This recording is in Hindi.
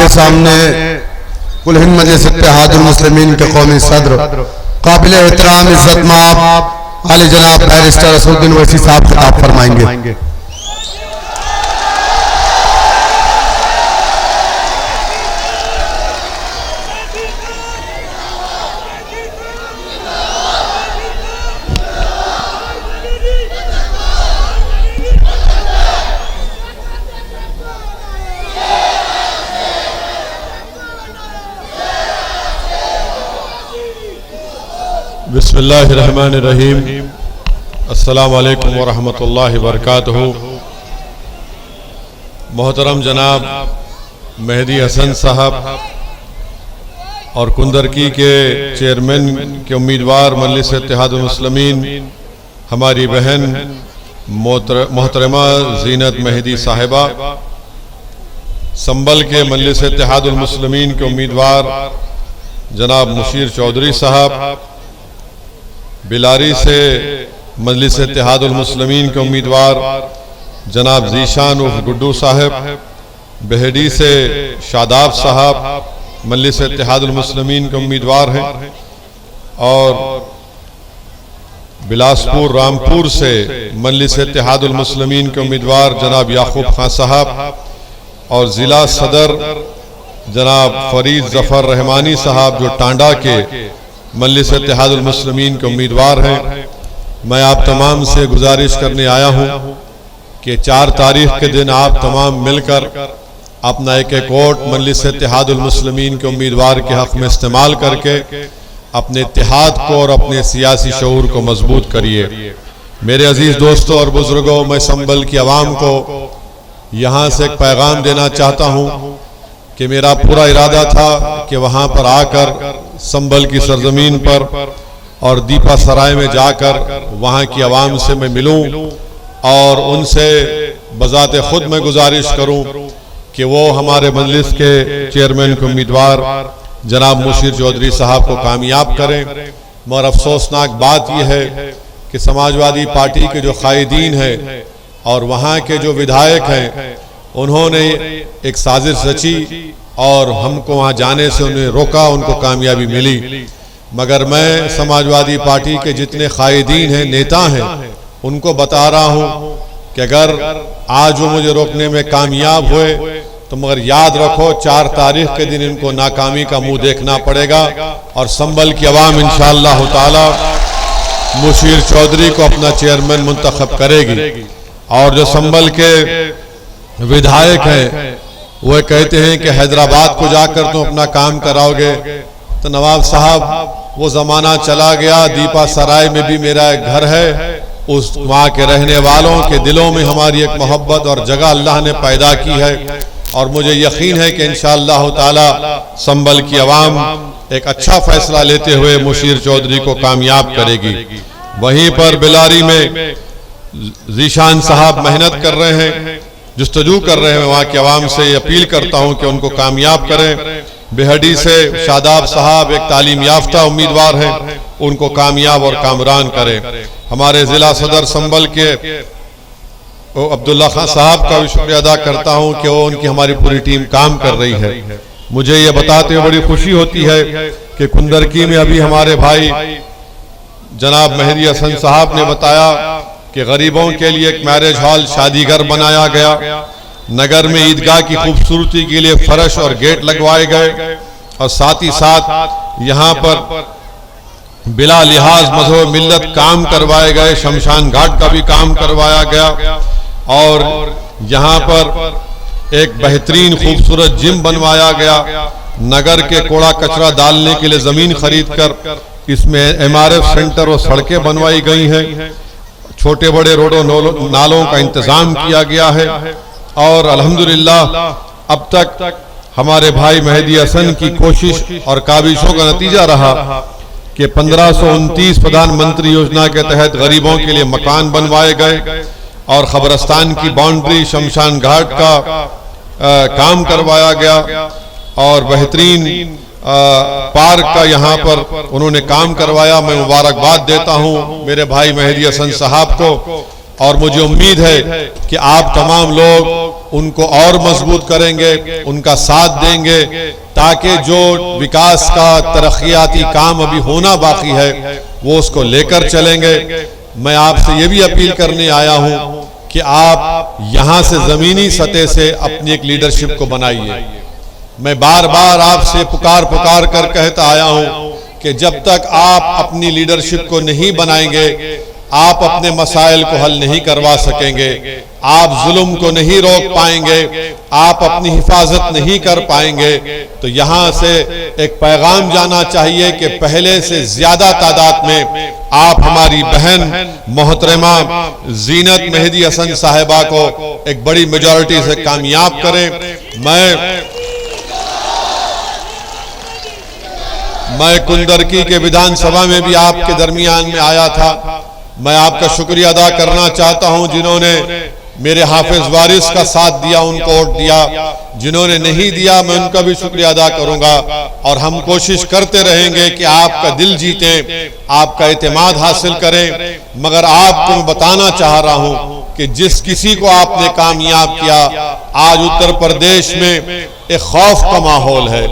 आपके सामने कुल हिंद मजलिस इत्तेहादुल मुस्लिमीन के कौमी सदर काबिल एहतराम इज्जत माब आले जनाब बैरिस्टर असदुद्दीन ओवैसी साहब खिताब फरमाएंगे। बिस्मिल्लाहिर्रहमानिर्रहीम। अस्सलामु अलैकुम वरहमतुल्लाहि वबरकातुहू। मोहतरम जनाब मेहदी हसन साहब और कुंदरकी के चेयरमैन के उम्मीदवार मजलिस इत्तेहादुल मुस्लिमीन हमारी बहन मोहतरमा ज़ीनत मेहदी साहिबा, संबल के मजलिस इत्तेहादुल मुस्लिमीन के उम्मीदवार जनाब मुशीर चौधरी साहब, बिलारी से मजलिस इत्तेहादुल मुस्लिमीन के उम्मीदवार जनाब ज़ीशान उर्फ गुड्डू साहब, बेहडी से शादाब साहब मजलिस इत्तेहादुल मुस्लिमीन के उम्मीदवार हैं, और बिलासपुर रामपुर से मजलिस इत्तेहादुल मुस्लिमीन के उम्मीदवार जनाब याकूब खान साहब, और ज़िला सदर जनाब फरीद ज़फ़र रहमानी साहब जो टांडा के मजलिस इत्तेहादुल मुस्लिमीन के उम्मीदवार हैं। मैं आप तमाम से गुजारिश करने आया हूं कि 4 तारीख के दिन आप तमाम मिलकर अपना एक वोट मजलिस इत्तेहादुल मुस्लिमीन के उम्मीदवार के हक़ में इस्तेमाल करके अपने इत्तेहाद को और अपने सियासी शऊर को मजबूत करिए। मेरे अजीज़ दोस्तों और बुजुर्गों, मैं संबल की आवाम को यहाँ से एक पैगाम देना चाहता हूँ कि मेरा पूरा इरादा था कि वहाँ पर आकर संबल की सरजमीन पर और दीपा सराय में जाकर वहाँ की आवाम से मैं मिलूं और उनसे बजाते खुद मैं गुजारिश करूं कि वो हमारे मजलिस के चेयरमैन के उम्मीदवार जनाब मुशीर चौधरी साहब को कामयाब करें। मगर अफसोसनाक बात यह है कि समाजवादी पार्टी के जो कायदीन हैं और वहाँ के जो विधायक हैं, उन्होंने एक साजिश रची और हमको वहाँ जाने से उन्हें रोका, उनको कामयाबी मिली। मगर मैं समाजवादी पार्टी के जितने कायदीन हैं, नेता हैं, उनको बता रहा हूँ कि अगर आज वो मुझे रोकने में कामयाब हुए तो मगर याद रखो 4 तारीख के दिन इनको नाकामी का मुंह देखना पड़ेगा और संबल की आवाम इंशाअल्लाह ताला मुशीर चौधरी को अपना चेयरमैन मुंतखब करेगी। और जो संबल के विधायक हैं वो कहते हैं कि हैदराबाद को जाकर तुम अपना काम कराओगे, तो नवाब साहब वो ज़माना चला गया। दीपा सराय में भी मेरा एक घर है, उस वहाँ के रहने वालों के दिलों में हमारी एक मोहब्बत और जगह अल्लाह ने पैदा की है, और मुझे यकीन है कि इंशाअल्लाह ताला संबल की आवाम एक अच्छा फैसला लेते हुए मुशीर चौधरी को कामयाब करेगी। वहीं पर बिलारी में ज़ीशान साहब मेहनत कर रहे हैं, जुस्तजू कर रहे हैं। वहाँ की आवाम से अपील करता हूँ कि उनको कामयाब करें। बेहडी से शादाब साहब एक तालीम याफ्ता उम्मीदवार हैं, उनको कामयाब और कामरान करें। हमारे ज़िला सदर संबल के अब्दुल्ला खान साहब का भी शुक्रिया अदा करता हूँ कि वो उनकी हमारी पूरी टीम काम कर रही है। मुझे ये बताते हुए बड़ी खुशी होती है कि कुंदरकी में अभी हमारे भाई जनाब मेहदी हसन साहब ने बताया कि गरीबों के लिए एक मैरिज हॉल शादी घर बनाया गया, नगर में ईदगाह की खूबसूरती के लिए फर्श और गेट लगवाए गए, और साथ ही साथ यहाँ पर बिला लिहाज मज़हब मिल्लत काम करवाए गए। शमशान घाट का भी काम करवाया गया, और यहाँ पर एक बेहतरीन खूबसूरत जिम बनवाया गया। नगर के कूड़ा कचरा डालने के लिए ज़मीन खरीद कर इसमें MRF सेंटर और सड़कें बनवाई गई हैं। छोटे बड़े रोडों नालों का इंतजाम किया गया है, और अल्हम्दुलिल्लाह अब तक हमारे भाई मेहदी हसन की कोशिश और काबिशों का नतीजा रहा कि 1529 प्रधानमंत्री योजना के तहत गरीबों के लिए मकान बनवाए गए, और खबरस्तान की बाउंड्री शमशान घाट का काम करवाया गया, और बेहतरीन पार्क का यहाँ पर उन्होंने काम करवाया। मैं मुबारकबाद देता हूँ मेरे भाई मेहदी हसन साहब को, और मुझे उम्मीद है कि आप तमाम लोग उनको और मजबूत करेंगे, उनका साथ देंगे, ताकि जो विकास का तरक्याती काम अभी होना बाकी है वो उसको लेकर चलेंगे। मैं आपसे ये भी अपील करने आया हूं कि आप यहां से जमीनी सतह से अपनी एक लीडरशिप को बनाइए। मैं बार बार आपसे पुकार कर कहता आया हूं कि जब तक आप अपनी लीडरशिप को नहीं बनाएंगे, आप अपने मसाइल को हल नहीं करवा सकेंगे, आप जुल्म को नहीं रोक पाएंगे, आप अपनी हिफाजत नहीं कर पाएंगे। तो यहाँ से एक पैगाम जाना चाहिए कि पहले से ज्यादा तादाद में आप हमारी बहन मोहतरमा जीनत मेहदी हसन साहिबा को एक बड़ी मेजॉरिटी से कामयाब करें। मैं कुंदरकी के विधानसभा में भी आपके दरमियान में आया था। मैं आपका शुक्रिया अदा करना चाहता हूं जिन्होंने मेरे हाफिज वारिस का साथ दिया, उनको वोट दिया। जिन्होंने नहीं दिया मैं उनका भी शुक्रिया अदा करूंगा। और हम कोशिश करते रहेंगे कि आपका दिल जीतें, आपका एतमाद हासिल करें। मगर आपको मैं बताना चाह रहा हूं कि जिस किसी को आपने कामयाब किया, आज उत्तर प्रदेश में एक खौफ का माहौल है।